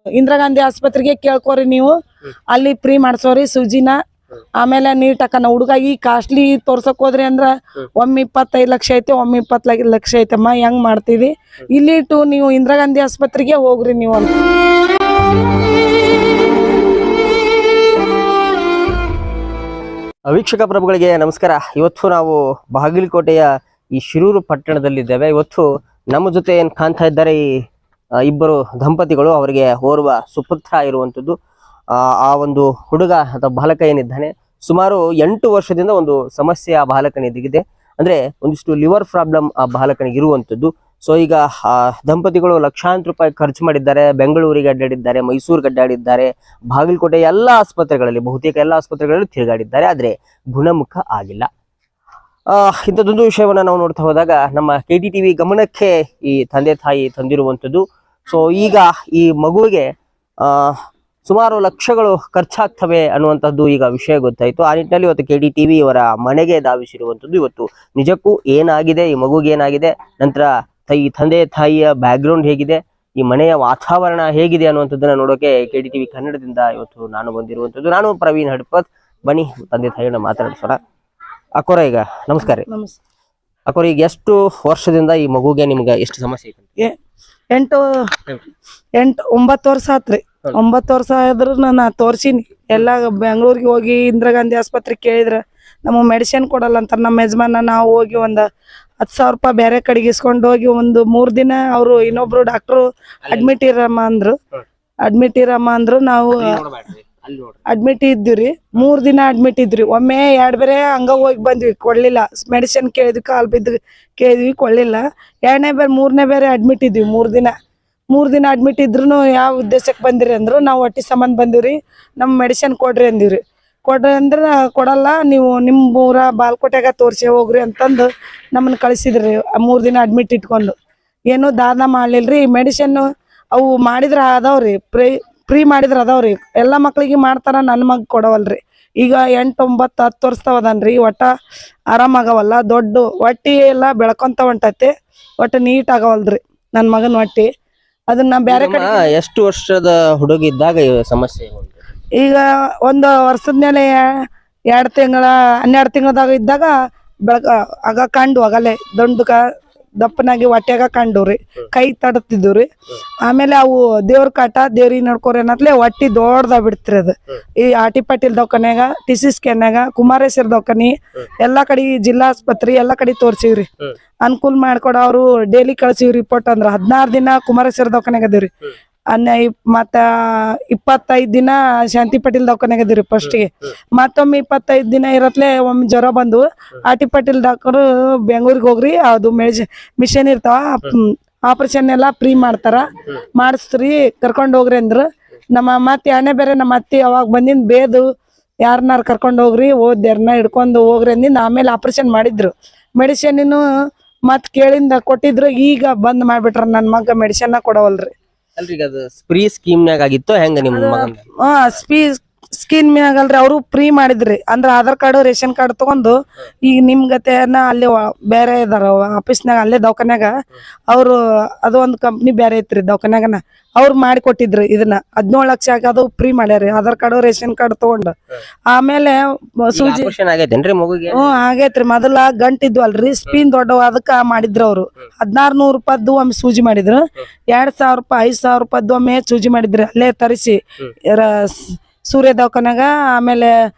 ಇಂದಿರಾ ಗಾಂಧಿ ಆಸ್ಪತ್ರೆಗೆ ಕೇಳ್ಕೋರಿ ನೀವು, ಅಲ್ಲಿ ಫ್ರೀ ಮಾಡ್ಸೋರಿ ಸೂಜಿನ. ಆಮೇಲೆ ನೀಟ್ ಹಾಕನ ಹುಡುಗ ಈ ಕಾಸ್ಟ್ಲಿ ತೋರ್ಸಕ್ ಹೋದ್ರಿ ಅಂದ್ರ ಒಮ್ಮೆ 25 ಲಕ್ಷ ಐತೆ, ಒಮ್ಮೆ 20 ಲಕ್ಷ ಐತಮ್ಮ. ಹೆಂಗ್ ಮಾಡ್ತೀವಿ? ಇಲ್ಲಿಟ್ಟು ನೀವು ಇಂದಿರಾ ಗಾಂಧಿ ಆಸ್ಪತ್ರೆಗೆ ಹೋಗ್ರಿ ನೀವು ಅಂತ. ವೀಕ್ಷಕ ಪ್ರಭುಗಳಿಗೆ ನಮಸ್ಕಾರ. ಇವತ್ತು ನಾವು ಬಾಗಲಕೋಟೆಯ ಈ ಶಿರೂರು ಪಟ್ಟಣದಲ್ಲಿದ್ದೇವೆ. ಇವತ್ತು ನಮ್ಮ ಜೊತೆ ಏನ್ ಕಾಣ್ತಾ ಇದ್ದಾರೆ ಈ ಇಬ್ಬರು ದಂಪತಿಗಳು. ಅವರಿಗೆ ಓರ್ವ ಸುಪುತ್ರ ಇರುವಂತದ್ದು. ಆ ಒಂದು ಹುಡುಗ ಅಥವಾ ಬಾಲಕ ಏನಿದ್ದಾನೆ, ಸುಮಾರು 8 ವರ್ಷದಿಂದ ಒಂದು ಸಮಸ್ಯೆ ಆ ಬಾಲಕನಿಗಿದೆ. ಅಂದ್ರೆ ಒಂದಿಷ್ಟು ಲಿವರ್ ಪ್ರಾಬ್ಲಮ್ ಆ ಬಾಲಕನಿಗೆ ಇರುವಂತದ್ದು. ಸೊ ಈಗ ಆ ದಂಪತಿಗಳು ಲಕ್ಷಾಂತರ ರೂಪಾಯಿ ಖರ್ಚು ಮಾಡಿದ್ದಾರೆ. ಬೆಂಗಳೂರಿಗೆ ಅಡ್ಡಾಡಿದ್ದಾರೆ, ಮೈಸೂರಿಗೆ ಅಡ್ಡಾಡಿದ್ದಾರೆ, ಬಾಗಲಕೋಟೆ ಎಲ್ಲಾ ಆಸ್ಪತ್ರೆಗಳಲ್ಲಿ, ಬಹುತೇಕ ಎಲ್ಲಾ ಆಸ್ಪತ್ರೆಗಳಲ್ಲಿ ತಿರುಗಾಡಿದ್ದಾರೆ. ಆದ್ರೆ ಗುಣಮುಖ ಆಗಿಲ್ಲ. ಇಂಥದ್ದೊಂದು ವಿಷಯವನ್ನ ನಾವು ನೋಡ್ತಾ ಹೋದಾಗ ನಮ್ಮ KTTV ಗಮನಕ್ಕೆ ಈ ತಂದೆ ತಾಯಿ ತಂದಿರುವಂಥದ್ದು. ಸೊ ಈಗ ಈ ಮಗುವಿಗೆ ಸುಮಾರು ಲಕ್ಷಗಳು ಖರ್ಚಾಗ್ತವೆ ಅನ್ನುವಂಥದ್ದು ಈಗ ವಿಷಯ ಗೊತ್ತಾಯ್ತು. ಆ ನಿಟ್ಟಿನಲ್ಲಿ ಇವತ್ತು KTTV ಅವರ ಮನೆಗೆ ಧಾವಿಸಿರುವಂಥದ್ದು. ಇವತ್ತು ನಿಜಕ್ಕೂ ಏನಾಗಿದೆ, ಈ ಮಗುಗೆ ಏನಾಗಿದೆ, ನಂತರ ಈ ತಂದೆ ತಾಯಿಯ ಬ್ಯಾಕ್ಗ್ರೌಂಡ್ ಹೇಗಿದೆ, ಈ ಮನೆಯ ವಾತಾವರಣ ಹೇಗಿದೆ ಅನ್ನುವಂಥದ್ದನ್ನ ನೋಡೋಕೆ KTTV ಕನ್ನಡದಿಂದ ಇವತ್ತು ನಾನು ಬಂದಿರುವಂಥದ್ದು. ನಾನು ಪ್ರವೀಣ್ ಹಡ್ಪತ್. ಬನ್ನಿ ತಂದೆ ತಾಯಿಯನ್ನ ಮಾತಾಡಿಸೋಣ. ಅಕ್ಕೋರ ಈಗ ನಮಸ್ಕಾರ ರೀ. ಅಕ್ಕೋರ ಈಗ ಎಷ್ಟು ವರ್ಷದಿಂದ ಈ ಮಗುಗೆ ನಿಮ್ಗೆ ಎಷ್ಟು ಸಮಸ್ಯೆ ಐತೆ? 9 ವರ್ಷ ಆತ್ರಿ. 9 ವರ್ಷ ಆದ್ರೂ ನಾನು ತೋರ್ಸಿನಿ. ಎಲ್ಲ ಬೆಂಗಳೂರಿಗೆ ಹೋಗಿ ಇಂದಿರಾ ಗಾಂಧಿ ಆಸ್ಪತ್ರೆ ಕೇಳಿದ್ರ ನಮಗೆ ಮೆಡಿಸಿನ್ ಕೊಡಲ್ಲ ಅಂತಾರ. ನಮ್ಮ ಯಜಮಾನ ನಾವು ಹೋಗಿ ಒಂದ್ 10,000 ರೂಪಾಯಿ ಬೇರೆ ಕಡೆಗೆ ಇಸ್ಕೊಂಡು ಹೋಗಿ ಒಂದು 3 ದಿನ ಅವರು ಇನ್ನೊಬ್ರು ಡಾಕ್ಟ್ರು ಅಡ್ಮಿಟ್ ಇರಮ್ಮ ಅಂದ್ರು. ನಾವು ಅಡ್ಮಿಟ್ ಇದ್ದೀವ್ರಿ. 3 ದಿನ ಅಡ್ಮಿಟ್ ಇದ್ರಿ. ಒಮ್ಮೆ 2 ಬೇರೆ ಹಂಗ ಹೋಗಿ ಬಂದ್ವಿ, ಕೊಡ್ಲಿಲ್ಲ. ಮೆಡಿಸಿನ್ ಕೇಳಿದ್ವಿ, ಕಾಲ್ ಬಿದ್ದು ಕೇಳಿದ್ವಿ, ಕೊಡ್ಲಿಲ್ಲ. 2ನೇ ಬೇರೆ 3ನೇ ಬೇರೆ ಅಡ್ಮಿಟ್ ಇದ್ವಿ. 3 ದಿನ ಅಡ್ಮಿಟ್ ಇದ್ರು ಯಾವ ಉದ್ದೇಶಕ್ಕೆ ಬಂದಿರಿ ಅಂದ್ರು. ನಾವು ಹೊಟ್ಟಿ ಸಂಬಂಧ ಬಂದಿವ್ರಿ, ನಮ್ ಮೆಡಿಸಿನ್ ಕೊಡ್ರಿ ಅಂದಿವ್ರಿ. ಕೊಡ್ರಿ ಅಂದ್ರ ಕೊಡಲ್ಲ, ನೀವು ನಿಮ್ ಊರ ಬಾಲ್ಕೋಟೆಗ ತೋರ್ಸಿ ಹೋಗ್ರಿ ಅಂತಂದು ನಮ್ಮನ್ನ ಕಳಿಸಿದ್ರಿ. 3 ದಿನ ಅಡ್ಮಿಟ್ ಇಟ್ಕೊಂಡು ಏನು ದಾನ ಮಾಡ್ಲಿಲ್ರಿ. ಮೆಡಿಸಿನ್ ಅವು ಮಾಡಿದ್ರ ಅದಾವ್ರಿ, ಫ್ರೀ ಮಾಡಿದ್ರ ಅದಾವ್ರಿ. ಎಲ್ಲಾ ಮಕ್ಳಿಗೆ ಮಾಡ್ತಾರ, ನನ್ ಮಗ್ ಕೊಡವಲ್ರಿ. ಈಗ 8, 9, 10 ವರ್ಷದವದನ್ರಿ. ಒಟ್ಟ ಆರಾಮಾಗವಲ್ಲ. ದೊಡ್ಡ ಹೊಟ್ಟಿ ಎಲ್ಲ ಬೆಳ್ಕೊಂತ ಹೊಂಟೈತಿ. ಒಟ್ಟ ನೀಟ್ ಆಗವಲ್ರಿ ನನ್ ಮಗನ್ ಹೊಟ್ಟಿ. ಅದನ್ನ ಬೇರೆ ಕಡೆ. ಎಷ್ಟು ವರ್ಷದ ಹುಡುಗ ಇದ್ದಾಗ ಸಮಸ್ಯೆ? ಈಗ 1 ವರ್ಷದ ಮೇಲೆ 2 ತಿಂಗಳ 12 ತಿಂಗಳದಾಗ ಇದ್ದಾಗ ಆಗ ಕಂಡು ಆಗಲೇ ದಪ್ಪನಾಗಿ ಹೊಟ್ಯಾಗ ಕಂಡುವ್ರಿ. ಕೈ ತಡತಿದ್ವ್ರಿ. ಆಮೇಲೆ ಅವು ದೇವ್ರ ಕಾಟ, ದೇವ್ರಿಗೆ ನಡ್ಕೋರಿ ಅನ್ನತ್ಲೆ ಹೊಟ್ಟಿ ದೊಡ್ಡದಾಗ ಬಿಡ್ತಿರಿ. ಅದು ಈ ಆಟಿ ಪಾಟೀಲ್ ದವಾಖಾನ್ಯಾಗ, TC ಸ್ಕ್ಯಾನ್ಯಾಗ, ಕುಮಾರೇಶ್ವರ ದವಾಖಾನಿ, ಎಲ್ಲಾ ಕಡೆ ಜಿಲ್ಲಾ ಆಸ್ಪತ್ರೆ ಎಲ್ಲಾ ಕಡೆ ತೋರ್ಸಿವ್ರಿ. ಅನುಕೂಲ ಮಾಡ್ಕೊಡ ಅವ್ರು ಡೈಲಿ ಕಳ್ಸಿವ್ರಿ ರಿಪೋರ್ಟ್. ಅಂದ್ರ 16 ದಿನ ಕುಮಾರೇಶ್ವರ ದವಾಖಾನ್ಯಾಗ ಅದೇವ್ರಿ. ಮತ್ತ 25 ದಿನ ಶಾಂತಿ ಪಾಟೀಲ್ ದವಾಖಾನ್ಯಾಗ ಅದೇವ್ರಿ ಫಸ್ಟ್ಗೆ. ಮತ್ತೊಮ್ಮೆ 25 ದಿನ ಇರತ್ಲೆ ಒಮ್ಮೆ ಜ್ವರ ಬಂದು ಆಟಿ ಪಾಟೀಲ್ ಡಾಕ್ಟರ್ ಬೆಂಗಳೂರಿಗೆ ಹೋಗ್ರಿ, ಅದು ಮಿಷನ್ ಇರ್ತಾವ, ಆಪರೇಷನ್ ಎಲ್ಲಾ ಫ್ರೀ ಮಾಡ್ತಾರ, ಮಾಡಿಸ್ರಿ, ಕರ್ಕೊಂಡ್ ಹೋಗ್ರಿ ಅಂದ್ರ. ಮತ್ತೆ 2ನೇ ಬೇರೆ ನಮ್ಮ ಅತ್ತಿ ಅವಾಗ ಬಂದಿನ್ ಬೇದು ಯಾರನ್ನಾರು ಕರ್ಕೊಂಡ್ ಹೋಗ್ರಿ, ಓದ್ಯಾರನ್ನ ಹಿಡ್ಕೊಂಡು ಹೋಗ್ರಿ ಅಂದಿಂದ. ಆಮೇಲೆ ಆಪರೇಷನ್ ಮಾಡಿದ್ರು. ಮೆಡಿಸಿನ್ ಮತ್ ಕೇಳಿಂದ ಕೊಟ್ಟಿದ್ರು. ಈಗ ಬಂದ್ ಮಾಡ್ಬಿಟ್ರ ನನ್ ಮಗ ಮೆಡಿಸಿನ್ ಕೊಡವಲ್ರಿ. ಫ್ರೀ ಸ್ಕೀಮ್ನಾಗ ಆಗಿತ್ತು ಹೆಂಗ ನಿಮ್ ಮಗನ್? ಸ್ಕೀಮ್ ಮ್ಯಾಗಲ್ರಿ, ಅವರು ಫ್ರೀ ಮಾಡಿದ್ರಿ. ಅಂದ್ರ ಆಧಾರ್ ಕಾರ್ಡ್, ರೇಷನ್ ಕಾರ್ಡ್ ತಗೊಂಡು ಈಗ ನಿಮ್ ಗತೆನ ಅಲ್ಲಿ ಬೇರೆ ಇದಾರ ಆಫೀಸ್ನಾಗ, ಅಲ್ಲೇ ದವಾಖಾನ್ಯಾಗ ಅವ್ರು. ಅದು ಒಂದು ಕಂಪ್ನಿ ಬೇರೆ ಐತ್ರಿ ದವಾಖಾನ್ಯಾಗನ, ಅವ್ರು ಮಾಡಿ ಕೊಟ್ಟಿದ್ರಿ. ಇದನ್ನ 17 ಲಕ್ಷ ಅದು ಫ್ರೀ ಮಾಡ್ಯಾರಿ, ಆಧಾರ್ ಕಾರ್ಡ್, ರೇಷನ್ ಕಾರ್ಡ್ ತಗೊಂಡು. ಆಮೇಲೆ ಸೂಜಿ ಆಗೈತೇನ್ರಿ ಮಗುಗೆ? ಆಗೈತ್ರಿ. ಮೊದಲ ಗಂಟಿದ್ವಲ್ರಿ, ಸ್ಪೀನ್ ದೊಡ್ಡವ, ಅದಕ್ಕ ಮಾಡಿದ್ರು ಅವ್ರು. 1600 ರೂಪಾಯ್ದು ಒಮ್ಮೆ ಸೂಜಿ ಮಾಡಿದ್ರು. 2000 ರೂಪಾಯಿ, 5000 ರೂಪಾಯ್ದು ಒಮ್ಮೆ ಸೂಜಿ ಮಾಡಿದ್ರಿ. ಅಲ್ಲೇ ತರಿಸಿ ಸೂರ್ಯ ದವಾಖಾನ್ಯಾಗ, ಆಮೇಲೆ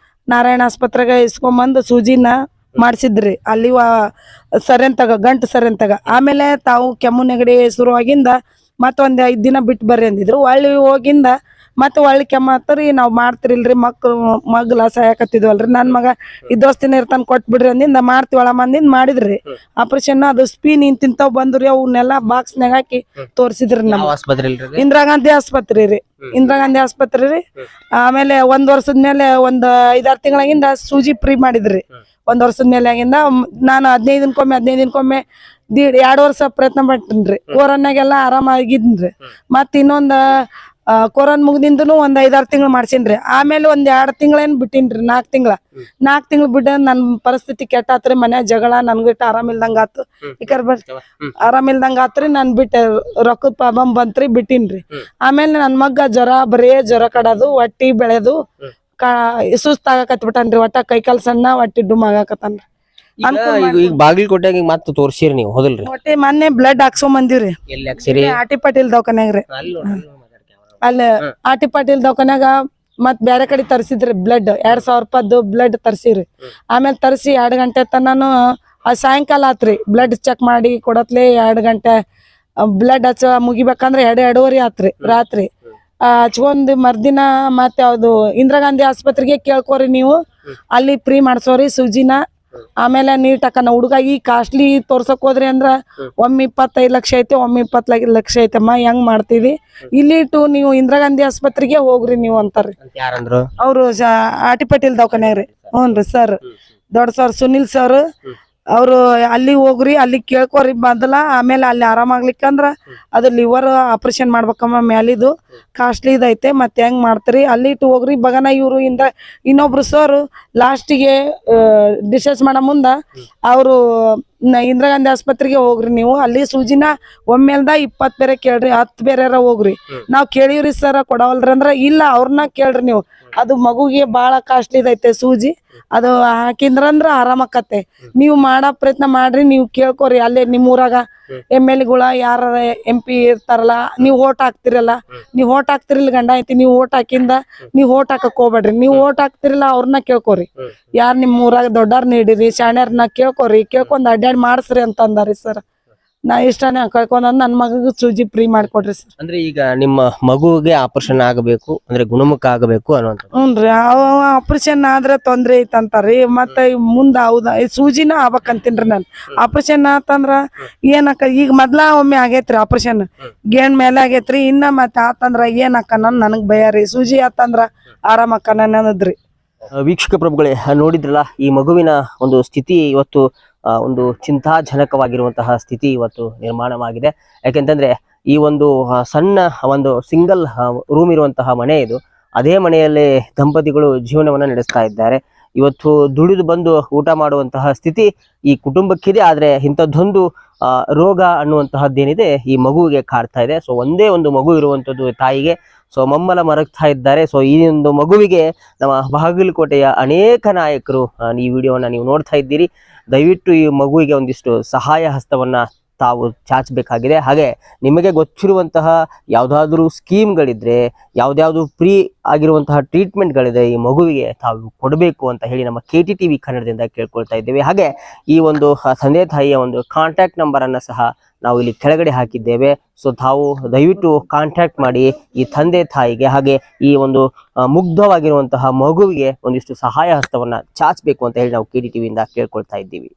ನಾರಾಯಣ ಆಸ್ಪತ್ರೆಗೆ ಇಸ್ಕೊಂಬಂದು ಸೂಜಿನ ಮಾಡ್ಸಿದ್ರಿ. ಅಲ್ಲಿ ಸರೆಂತಾಗ, ಗಂಟು ಸರೆಂತಾಗ. ಆಮೇಲೆ ತಾವು ಕೆಮ್ಮು ನೆಗಡಿ ಶುರುವಾಗಿಂದ ಮತ್ತೊಂದ್ 5 ದಿನ ಬಿಟ್ಟು ಬರ್ರಿ ಅಂದಿದ್ರು. ಒಳ್ಳಿ ಹೋಗಿಂದ ಮತ್ತೆ ಒಳ್ಳಿ ಕೆಮ್ಮ ಹತ್ತರಿ, ನಾವ್ ಮಾಡ್ತಿರಿಲ್ರಿ, ಮಗ್ಲ ಸಾಯಕತ್ತಿದ್ವಲ್ರಿ. ನನ್ ಮಗ ಇದ್ದೋಸ್ತಿನ ಇರ್ತಾನ, ಕೊಟ್ಬಿಡ್ರಿ ಅಂದಿಂದ ಮಾಡ್ತಿವಳ ಮಂದಿನ್ ಮಾಡಿದ್ರಿ ಆಪರೇಷನ್. ಅದು ಸ್ಪೀನ್ ಇಂತಿಂತಾವ್ ಬಂದ್ರಿ, ಅವನ್ನೆಲ್ಲಾ ಬಾಕ್ಸ್ನಾಗ ಹಾಕಿ ತೋರ್ಸಿದ್ರಿ. ನಮ್ಮ ಇಂದಿರಾ ಗಾಂಧಿ ಆಸ್ಪತ್ರೆ ರೀ. ಇಂದಿರಾ ಗಾಂಧಿ ಆಸ್ಪತ್ರೆ ರೀ. ಆಮೇಲೆ 1 ವರ್ಷದ ಮೇಲೆ ಒಂದ್ 5-6 ತಿಂಗಳಾಗಿಂದ ಸೂಜಿ ಫ್ರೀ ಮಾಡಿದ್ರಿ. 1 ವರ್ಷದ ಮೇಲೆ ಆಗಿಂದ ನಾನು 15 ದಿನಕ್ಕೊಮ್ಮೆ 2 ವರ್ಷ ಪ್ರಯತ್ನ ಪಟ್ಟನ್ರಿ. ಕೊರೋನಾಗೆಲ್ಲ ಆರಾಮಾಗಿದ್ರಿ. ಮತ್ ಇನ್ನೊಂದ್ ಕೊರೋನಾ ಮುಗ್ದಿಂದನು ಒಂದ್ 5-6 ತಿಂಗಳು ಮಾಡ್ಸೀನ್ರಿ. ಆಮೇಲೆ ಒಂದ್ 2 ತಿಂಗಳೇನ್ ಬಿಟ್ಟಿನ್ರಿ. 4 ತಿಂಗಳು ಬಿಟ್ಟ ನನ್ ಪರಿಸ್ಥಿತಿ ಕೆಟ್ಟಾತ್ರಿ. ಮನ್ಯಾಗ ಜಗಳ, ನನ್ಗಿಟ್ಟು ಆರಾಮಿಲ್ದಂಗ ಆತು. ಆರಾಮಿಲ್ದಂಗ ಆತ್ರಿ. ನಾನ್ ಬಿಟ್ಟೆ, ರೊಕ್ಕದ ಪ್ರಾಬ್ಲಮ್ ಬಂತ್ರಿ, ಬಿಟ್ಟಿನ್ರಿ. ಆಮೇಲೆ ನನ್ ಮಗ್ಗ ಬರೇ ಜ್ವರ ಕಡದು, ಹೊಟ್ಟಿ ಬೆಳೆದು ಸುಸ್ತಾಗಕತ್ ಬಿಟ್ಟನ್ರಿ. ಒಟ್ಟ ಕೈಕಾಲ್ ಸಣ್ಣ, ಹೊಟ್ಟಿ ಡುಮ್ ಆಗಾಕತ್ತಾನ್ರಿ. ಈಗ ಬಾಗಲಕೋಟೆಗೆ ಮತ್ತೆ ತೋರ್ಸಿರಿ ನೀವು, ಹೌದಲ್ರಿ? ಹೊಟ್ಟೆ ಮೊನ್ನೆ ಬ್ಲಡ್ ಹಾಕ್ಸೋ ಬಂದಿವ್ರಿ. ಎಲ್ಲಿ ಹಾಕ್ಸಿರಿ? ಆಟಿ ಪಾಟೀಲ್ ದವಾಖಾನ್ಯಾಗ್ರಿ. ಅಲ್ಲಿ ಆಟಿ ಪಾಟೀಲ್ ದವಾಖಾನ್ಯಾಗ ಮತ್ ಬ್ಯಾರೆ ಕಡೆ ತರ್ಸಿದ್ರಿ ಬ್ಲಡ್. 2,000 ರೂಪಾಯ್ದು ಬ್ಲಡ್ ತರ್ಸಿರಿ. ಆಮೇಲೆ ತರ್ಸಿ 2 ಗಂಟೆ ತನಾನು ಸಾಯಂಕಾಲ ಆತ್ರಿ. ಬ್ಲಡ್ ಚೆಕ್ ಮಾಡಿ ಕೊಡತ್ಲೆ 2 ಗಂಟೆ ಬ್ಲಡ್ ಹಚ್ಚ ಮುಗಿಬೇಕಂದ್ರೆ 2-2:30 ಆತ್ರಿ ರಾತ್ರಿ. ಹಚ್ಕೊಂಡ್ ಮರ್ದಿನ ಮತ್ ಯಾವ್ದು ಇಂದಿರಾ ಗಾಂಧಿ ಆಸ್ಪತ್ರೆಗೆ ಕೇಳ್ಕೊರಿ ನೀವು, ಅಲ್ಲಿ ಫ್ರೀ ಮಾಡ್ಸೋರಿ ಸೂಜಿನ. ಆಮೇಲೆ ನೀಟ್ ಹಾಕನ ಹುಡುಗ. ಈ ಕಾಸ್ಟ್ಲಿ ತೋರ್ಸಕ್ ಹೋದ್ರಿ ಅಂದ್ರ ಒಮ್ಮೆ 25 ಲಕ್ಷ ಐತೆ, ಒಮ್ಮೆ 20 ಲಕ್ಷ ಐತಮ್ಮ. ಹೆಂಗ್ ಮಾಡ್ತೀವಿ? ಇಲ್ಲಿಟ್ಟು ನೀವು ಇಂದಿರಾ ಗಾಂಧಿ ಆಸ್ಪತ್ರೆಗೆ ಹೋಗ್ರಿ ನೀವು ಅಂತಾರ್ರಿ. ಯಾರಂದ್ರು? ಅವ್ರು ಆಟಿ ಪಾಟೀಲ್ ದವಾಖಾನ್ಯಾಗ್ರಿ. ಹ್ಞೂನ್ರಿ ಸರ್, ದೊಡ್ಡ ಸರ್ ಸುನಿಲ್ ಸರ್. ಅವ್ರು ಅಲ್ಲಿ ಹೋಗ್ರಿ, ಅಲ್ಲಿ ಕೇಳ್ಕೊರಿ ಮೊದಲ. ಆಮೇಲೆ ಅಲ್ಲಿ ಆರಾಮಾಗ್ಲಿಕ್ಕಂದ್ರ ಅದು ಲಿವರ್ ಆಪರೇಷನ್ ಮಾಡ್ಬೇಕಮ್ಮ. ಮ್ಯಾಲಿದು ಕಾಸ್ಟ್ಲಿ ಇದೈತೆ, ಮತ್ತೆ ಹೆಂಗ್ ಮಾಡ್ತೀರಿ? ಅಲ್ಲಿ ಇಟ್ಟು ಹೋಗ್ರಿ. ಬಗನ ಇವ್ರು ಇನ್ನೊಬ್ರು ಸರ್ ಲಾಸ್ಟಿಗೆ ಡಿಸ್ಚಾರ್ಜ್ ಮಾಡೋ ಮುಂದ ಅವರು ಇಂದಿರಾ ಗಾಂಧಿ ಆಸ್ಪತ್ರೆಗೆ ಹೋಗ್ರಿ ನೀವು, ಅಲ್ಲಿ ಸೂಜಿನ ಒಮ್ಮೆಲ್ದ 20 ಬೇರೆ ಕೇಳ್ರಿ, 10 ಬೇರೆರ ಹೋಗ್ರಿ. ನಾವ್ ಕೇಳಿವ್ರಿ ಸರ್, ಕೊಡವಲ್ರಿ ಅಂದ್ರ ಇಲ್ಲ, ಅವ್ರನ್ನ ಕೇಳ್ರಿ ನೀವು. ಅದು ಮಗುಗೆ ಬಾಳ ಕಾಸ್ಟ್ಲಿ ಇದೈತೆ ಸೂಜಿ. ಅದು ಹಾಕಿದ್ರಂದ್ರ ಆರಾಮಕ್ಕತ್ತೆ. ನೀವು ಮಾಡೋ ಪ್ರಯತ್ನ ಮಾಡ್ರಿ, ನೀವು ಕೇಳ್ಕೊರಿ. ಅಲ್ಲೇ ನಿಮ್ ಊರಾಗ MLA ಗಳ ಯಾರ MP ಇರ್ತಾರಲ್ಲ, ನೀವ್ ಓಟ್ ಹಾಕ್ತಿರಲ್ಲ, ನೀವ್ ಓಟ್ ಹಾಕ್ತಿರಿಲ್ಲ ಗಂಡ ಐತಿ, ನೀವ್ ಓಟ್ ಹಾಕಿಂದ ನೀವ್ ಓಟ್ ಹಾಕಕ್ ಹೋಗ್ಬೇಡ್ರಿ. ನೀವ್ ಓಟ್ ಹಾಕ್ತಿರಲ್ಲ ಅವ್ರನ್ನ ಕೇಳ್ಕೊರಿ. ಯಾರ್ ನಿಮ್ ಊರಾಗ ದೊಡ್ಡಾರ್ ನೀಡಿರಿ, ಶಾಣ್ಯಾರ್ನ ಕೇಳ್ಕೊರಿ. ಕೇಳ್ಕೊಂಡ್ ಅಡ್ಡಾಡ್ ಮಾಡ್ಸ್ರಿ ಅಂತ ಅಂದಾರಿ ಸರ್. ನಾ ಇಷ್ಟನೇ ಕಳ್ಕೊಂಡ್ ನನ್ ಮಗಗ್ ಸೂಜಿ ಫ್ರೀ ಮಾಡ್ಕೊಡ್ರಿ ಸರ್. ಅಂದ್ರೆ ಈಗ ನಿಮ್ಮ ಮಗುವಿಗೆ ಆಪರೇಷನ್ ಆಗಬೇಕು ಅಂದ್ರೆ ಗುಣಮುಖ ಆಗಬೇಕು ಅನ್ನುವಂಥದ್ದು. ಹ್ಞೂನ್ರಿ. ಆಪರೇಷನ್ ಆದ್ರೆ ತೊಂದ್ರೆ ಐತಂತಾರ್ರಿ. ಮತ್ತೆ ಮುಂದ ಹೌದಾ ಸೂಜಿನ ಆಗ್ಬೇಕಂತೀನ್ರಿ ನಾನು. ಆಪರೇಷನ್ ಆತಂದ್ರ ಏನಕ್ಕ, ಈಗ ಮೊದ್ಲ ಒಮ್ಮೆ ಆಗೇತ್ರಿ ಆಪರೇಷನ್, ಗೇಣ್ ಮೇಲೆ ಆಗೇತ್ರಿ. ಇನ್ನ ಮತ್ತೆ ಆತಂದ್ರ ಏನ್ ಅಕ್ಕನ ನನಗ್ ಭಯ ರೀ. ಸೂಜಿ ಆತಂದ್ರ ಆರಾಮ್ ಅಕ್ಕನ ಅನ್ನೋದ್ರಿ. ವೀಕ್ಷಕ ಪ್ರಭುಗಳೇ, ನೋಡಿದ್ರಲ್ಲ ಈ ಮಗುವಿನ ಒಂದು ಸ್ಥಿತಿ ಇವತ್ತು ಒಂದು ಚಿಂತಾಜನಕವಾಗಿರುವಂತಹ ಸ್ಥಿತಿ ಇವತ್ತು ನಿರ್ಮಾಣವಾಗಿದೆ. ಯಾಕೆಂತಂದ್ರೆ ಈ ಒಂದು ಸಣ್ಣ ಒಂದು ಸಿಂಗಲ್ ರೂಮ್ ಇರುವಂತಹ ಮನೆ ಇದು. ಅದೇ ಮನೆಯಲ್ಲೇ ದಂಪತಿಗಳು ಜೀವನವನ್ನ ನಡೆಸ್ತಾ ಇದ್ದಾರೆ. ಇವತ್ತು ದುಡಿದು ಬಂದು ಊಟ ಮಾಡುವಂತಹ ಸ್ಥಿತಿ ಈ ಕುಟುಂಬಕ್ಕಿದೆ. ಆದ್ರೆ ಇಂಥದ್ದೊಂದು ರೋಗ ಅನ್ನುವಂತಹದ್ದೇನಿದೆ ಈ ಮಗುವಿಗೆ ಕಾಡ್ತಾ ಇದೆ. ಸೊ ಒಂದೇ ಒಂದು ಮಗು ಇರುವಂತದ್ದು ತಾಯಿಗೆ. ಸೊ ಮೊಮ್ಮಲ ಮರಗ್ತಾ ಇದ್ದಾರೆ. ಸೊ ಈ ಒಂದು ಮಗುವಿಗೆ ನಮ್ಮ ಬಾಗಲಕೋಟೆಯ ಅನೇಕ ನಾಯಕರು ಈ ವಿಡಿಯೋವನ್ನ ನೀವು ನೋಡ್ತಾ ಇದ್ದೀರಿ. ದಯವಿಟ್ಟು ಈ ಮಗುವಿಗೆ ಒಂದಿಷ್ಟು ಸಹಾಯ ಹಸ್ತವನ್ನ ತಾವು ಚಾಚಬೇಕಾಗಿದೆ. ಹಾಗೆ ನಿಮಗೆ ಗೊತ್ತಿರುವಂತಹ ಯಾವುದಾದ್ರೂ ಸ್ಕೀಮ್ಗಳಿದ್ರೆ, ಯಾವ್ದಾವ್ದು ಫ್ರೀ ಆಗಿರುವಂತಹ ಟ್ರೀಟ್ಮೆಂಟ್ಗಳಿದೆ, ಈ ಮಗುವಿಗೆ ತಾವು ಕೊಡಬೇಕು ಅಂತ ಹೇಳಿ ನಮ್ಮ KTTV ಕನ್ನಡದಿಂದ ಕೇಳ್ಕೊಳ್ತಾ ಇದ್ದೇವೆ. ಹಾಗೆ ಈ ಒಂದು ತಂದೆ ತಾಯಿಯ ಒಂದು ಕಾಂಟ್ಯಾಕ್ಟ್ ನಂಬರ್ ಅನ್ನ ಸಹ ನಾವು ಇಲ್ಲಿ ಕೆಳಗಡೆ ಹಾಕಿದ್ದೇವೆ. ಸೊ ತಾವು ದಯವಿಟ್ಟು ಕಾಂಟ್ಯಾಕ್ಟ್ ಮಾಡಿ ಈ ತಂದೆ ತಾಯಿಗೆ, ಹಾಗೆ ಈ ಒಂದು ಮುಗ್ಧವಾಗಿರುವಂತಹ ಮಗುವಿಗೆ ಒಂದಿಷ್ಟು ಸಹಾಯ ಹಸ್ತವನ್ನ ಚಾಚಬೇಕು ಅಂತ ಹೇಳಿ ನಾವು KTTV ಇಂದ ಕೇಳ್ಕೊಳ್ತಾ ಇದ್ದೀವಿ.